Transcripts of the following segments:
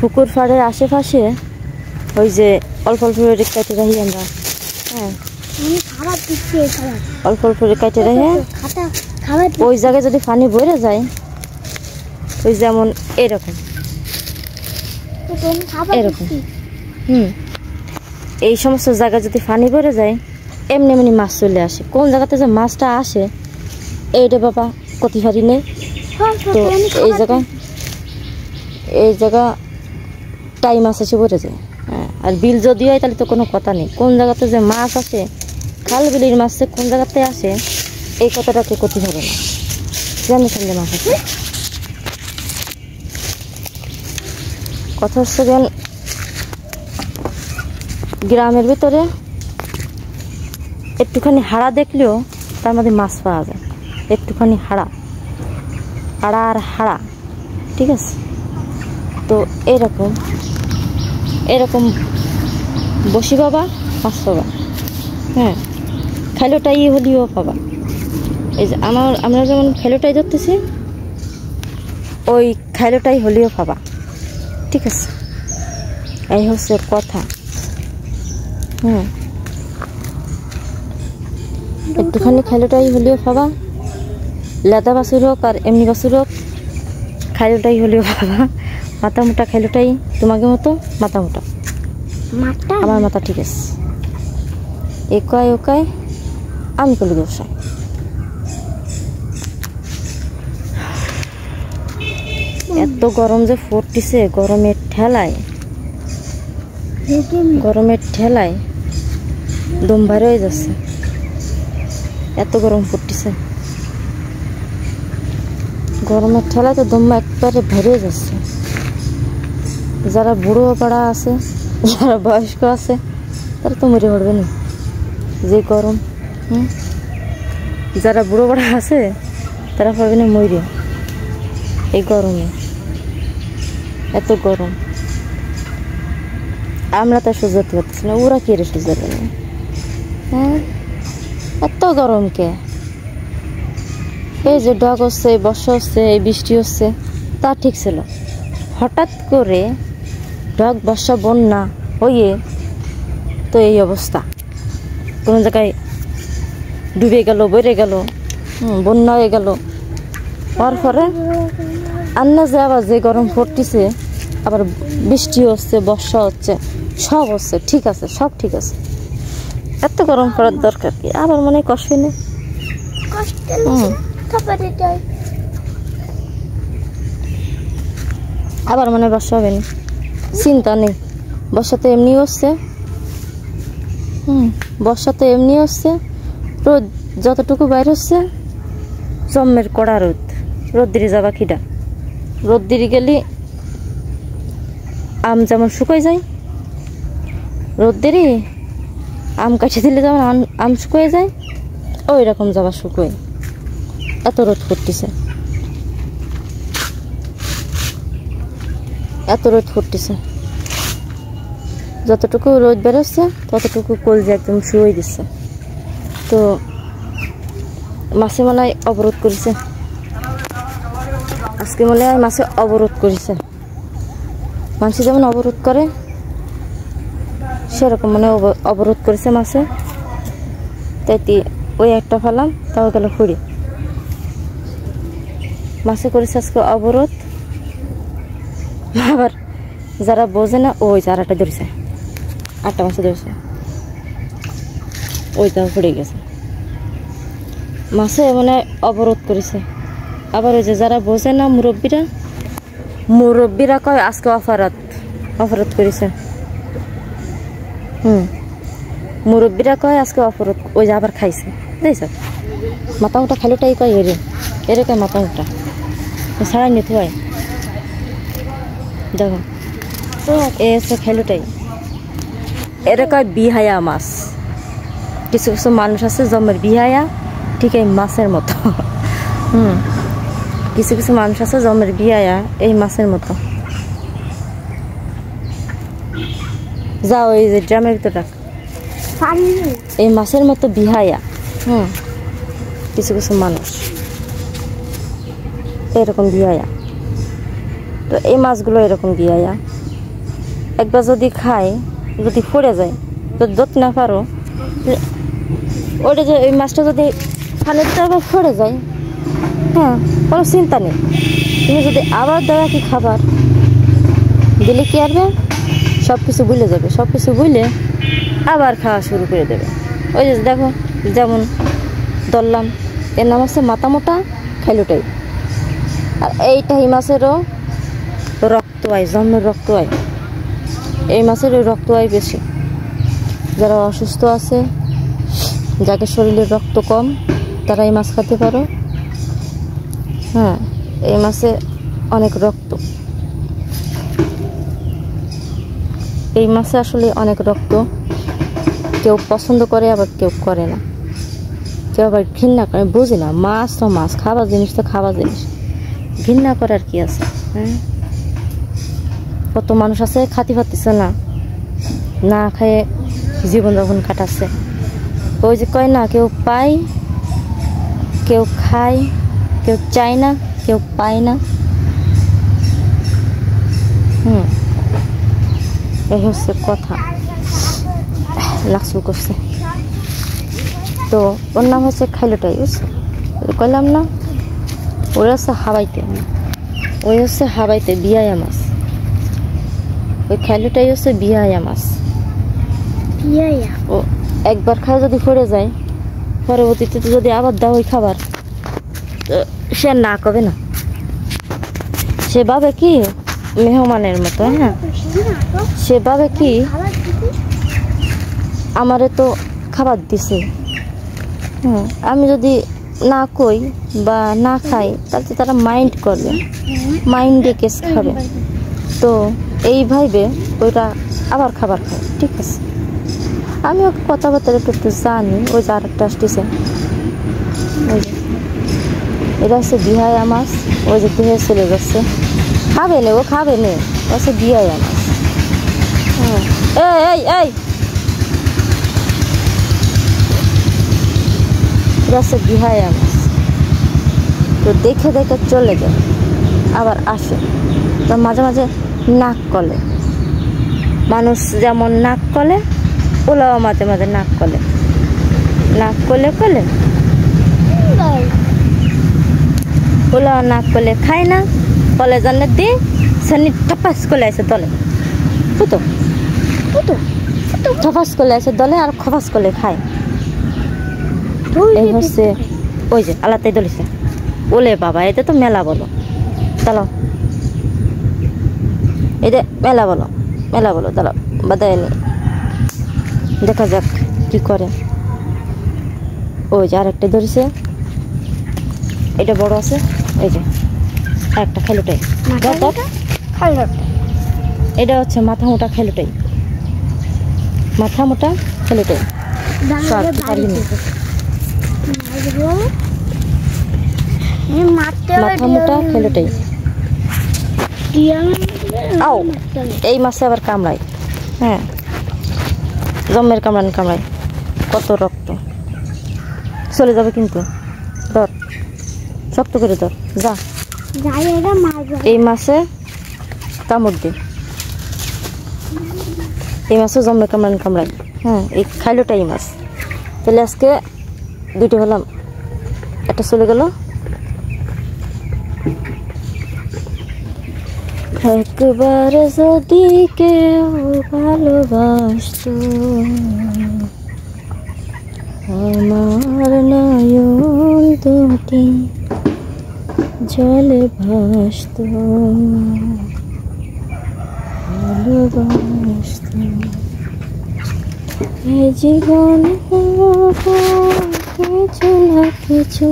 পুকুর পাড়ের আশেপাশে ওই যে অল্প অল্প করে কেটে রাখি আমরা। হ্যাঁ, অল্প অল্প করে কেটে রাখি। ওই জায়গায় যদি পানি ভরে যায়, ওই যেমন এরকম এরকম এই সমস্ত জায়গায় যদি পানি ভরে যায়, এমনি এমনি মাছ চলে আসে। কোন জায়গাতে যে মাছটা আসে এইটা বাবা কতি পারি নেই। তো এই জায়গা টাই মাছ এসে ভরে যায়। হ্যাঁ, আর বিল যদি হয় তাহলে তো কোনো কথা নেই। কোন জায়গাতে যে মাছ আসে, খাল বিলির মাছ কোন জায়গাতে আসে এই কথাটাকে কতি হবে না। জানি সঙ্গে মাছ আসে। কথা হচ্ছে যেন গ্রামের ভিতরে একটুখানি হাড়া দেখলেও তার মধ্যে মাছ পাওয়া যায়। একটুখানি হাড়া আর হাড়া, ঠিক আছে। তো এরকম বসি পাবা, মাছ পাবা। হ্যাঁ, খেলোটাই হলেও পাবা। এই যে আমরা যেমন খেলোটাই ধরতেছি, ওই খেলোটাই হলেও পাবা, ঠিক আছে। এই হচ্ছে কথা। একটুখানি খেলোটাই হলেও পাবা। লেদা বাছুর হোক আর এমনি বাছুর হোক, খাইলোটাই হলেও পাবা। মাথা মোটা খাইলোটাই তোমাকে মতো মাথা মোটা। আমার মাথা ঠিক আছে। একাই ওকাই আমি করলে দোষাই। এত গরম যে পড়তেছে, গরমের ঠেলায় দম ভার হয়ে যাচ্ছে। এত গরম পড়তেছে, গরমের ঠেলায় তো দম একবারে ভরে যাচ্ছে। যারা বুড়ো পাড়া আছে, যারা বয়স্ক আছে, তারা তো মরে পড়বে না যে গরম। যারা বুড়ো পাড়া আছে তারা পারবে না মরে এই গরমে। এত গরম আমরা তো সহ্য করতে পারতেছি না, ওরা কি রে সহ্য করবে? হ্যাঁ, এত গরম কে? এই যে ডগ হচ্ছে, বর্ষা হচ্ছে, এই বৃষ্টি হচ্ছে, তা ঠিক ছিল। হঠাৎ করে ডগ, বর্ষা, বন্যা হয়ে তো এই অবস্থা। কোনো জায়গায় ডুবে গেল, বেড়ে গেল, বন্যা হয়ে গেল। হওয়ার পরে আন্দাজে আবার যে গরম পড়তেছে, আবার বৃষ্টি হচ্ছে, বর্ষা হচ্ছে, সব হচ্ছে, ঠিক আছে, সব ঠিক আছে। এত গরম পড়ার দরকার কি? আবার মনে হয় কষ্ট নেই। আবার মনে বর্ষা হবে না, চিন্তা নেই। বর্ষা তো এমনি হচ্ছে, রোদ যতটুকু বাইর হচ্ছে, জম্মের কড়া রোদ। রোদ্দিরি যাবা খিডা? রোদ্দিরি গেলে আম যেমন শুকাই যায়, রোদ্দিরি আম কাটি দিলে যেমন আম শুকিয়ে যায়, ওই রকম যাবা শুকোয়। এত রোদ পড়তেছে, যতটুকু রোদ বেরোচ্ছে ততটুকু কলজে একদম শুয়ে দিচ্ছে। তো মাছে মনে হয় অবরোধ করেছে আজকে, মনে হয় মাছে অবরোধ করেছে। মানুষ যেমন অবরোধ করে সেরকম মানে অবরোধ করেছে মাছে। তাই ওই একটা ফেলাম, তাও গেল ফুড়ি। মাছে করেছে আজকে অবরোধ। আবার যারা বোঝে না, ওই চারাটা ধরেছে, 8টা মাছ ধরেছে, ওইটাও পড়ে গেছে। মাছে মানে অবরোধ করেছে। আবার ওই যে যারা বোঝে না, মুরব্বীরা কয় আজকে অপরাধ করেছে। মুরব্বীরা কয় আজকে অপরাধ। ওই যে আবার খাইছে, দেখছ মাথা মোটা খাইলোটাই কয় এরে কয় মাথা মোটা ছাড়াই নিতে হয়। দেখো এ হচ্ছে খাইলোটাই, এরা কয় বিহায়া মাছ। কিছু কিছু মানুষ আছে জন্মের বিহায়া, ঠিক এই মাছের মতো। কিছু কিছু মানুষ আছে জন্মের বিহায়া এই মাছের মতো। যাও এই যে ড্রামের ভিতর রাখ, এই মাছের মতো বিহায়া। কিছু কিছু মানুষ এরকম বিহায়া। তো এই মাছগুলো এরকম বিহায়া। একবার যদি খায়, যদি পড়ে যায়, যদি ধরতে না পারো, ওটা যে ওই মাছটা যদি পানিতে আবার পড়ে যায়, হ্যাঁ, কোনো চিন্তা নেই। তুমি যদি আবার দেওয়া কি খাবার দিলে কি আসবে, সব কিছু ভুলে যাবে, সব কিছু ভুলে আবার খাওয়া শুরু করে দেবে। ওই যে দেখো, যেমন ধরলাম, এর নাম হচ্ছে মাথা মোটা খাইলুটাই। আর এইটা এই মাছেরও রক্ত আয়, জন্মের রক্ত আয়, এই মাছের ওই রক্ত আয় বেশি। যারা অসুস্থ আছে, যাকে শরীরের রক্ত কম, তারা এই মাছ খেতে পারো। হ্যাঁ, এই মাছে অনেক রক্ত, এই মাছে আসলে অনেক রক্ত। কেউ পছন্দ করে, আবার কেউ করে না, কেউ আবার ঘৃণা করে। বুঝি না, মাছ তো মাছ, খাবার জিনিস তো খাবার জিনিস, ঘৃণা করার কি আছে? হ্যাঁ, কত মানুষ আছে খাতে পারতেছে না, না খেয়ে জীবনযাপন কাটাচ্ছে। ওই যে কয় না, কেউ পায়, কেউ খায়, কেউ চায় না, কেউ পায় না। এই হচ্ছে কথা। লাকসু করছে তো, ওর নাম হচ্ছে খাইলুটাই, বুঝছো? কইলাম না, ওরা হচ্ছে হাওয়াইতে, ওই হচ্ছে হাওয়াইতে বিয়ায়া মাছ। ওই খাইলুটাই হচ্ছে বিয়ায়া মাছ। ও একবার খায় যদি পড়ে যায়, পরবর্তীতে যদি আবার দাও ওই খাবার, তো সে না কবে না, সে ভাবে কি মেহমানের মতো। হ্যাঁ, সে ভাবে কি আমারে তো খাবার দিছে, হ্যাঁ, আমি যদি না কই বা না খাই, তাহলে তারা মাইন্ড করবে, মাইন্ডে কেস খাবে। তো এই ভাইবে ওইটা আবার খাবার খায়। ঠিক আছে, আমি ওকে কথাবার্তা একটু জানি। ওই যে আরেকটা আসতেছে, ওই যে এটা হচ্ছে বিহায়া মাছ। ওই যে দেহে চলে যাচ্ছে, খাবে নে, ও খাবে নে, হচ্ছে বিহায়া মাছ। হ্যাঁ, এই এই এটা হচ্ছে বিহায়া মাছ। তো দেখে দেখে চলে যায়, আবার আসে। তো মাঝে মাঝে নাক কলে, মানুষ যেমন নাক কলে, ওলাও মাঝে মাঝে নাক কলে, নাক কলে কলে ওলাও নাক কলে খায় না, কলে জানে দি সানি টপাস কলে আছে দলে, বুঝতো বুঝতো, টপাস কলে আছে দলে, আর খপাস কলে খায়। এই হচ্ছে ওই যে আলাদাই দলিছে। ওলে বাবা, এতে তো মেলা বলো, দাঁড়াও, এটা মেলা বলো, মেলা বলো, দাঁড়াও বাদায় নি, দেখা যাক কি করে। ওই যে আরেকটা ধরেছে, এটা বড় আছে। এই যে আরেকটা খাইলুটাই, এটা হচ্ছে মাথা মোটা খাইলুটাই, মাথা মোটা খাইলুটাই। মাথা মোটা খাইলুটাই। আও, এই মাছে আবার কামড়ায়। হ্যাঁ, জম্মের কামড়ান কামড়ায়, কত রক্ত চলে যাবে কিন্তু। ধর, শক্ত করে ধর, যা। এই মাছে কামড় দে, এই মাছও জম্মের কামড়ান কামড়ায়। হ্যাঁ, এই খাইলুটাই মাছ। তাহলে আজকে দুটো হলাম, একটা চলে গেল। একবার যদি কেউ ভালোবাসতো, আমার নয়ন দুটি জলে ভাসতো, ভালোবাসতো। এই জীবনে কিছু না কিছু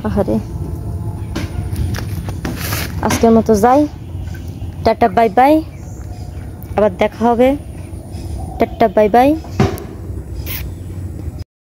আহারে। আজকের মতো যাই, টাটা বাই বাই, আবার দেখা হবে, টাটা বাই বাই।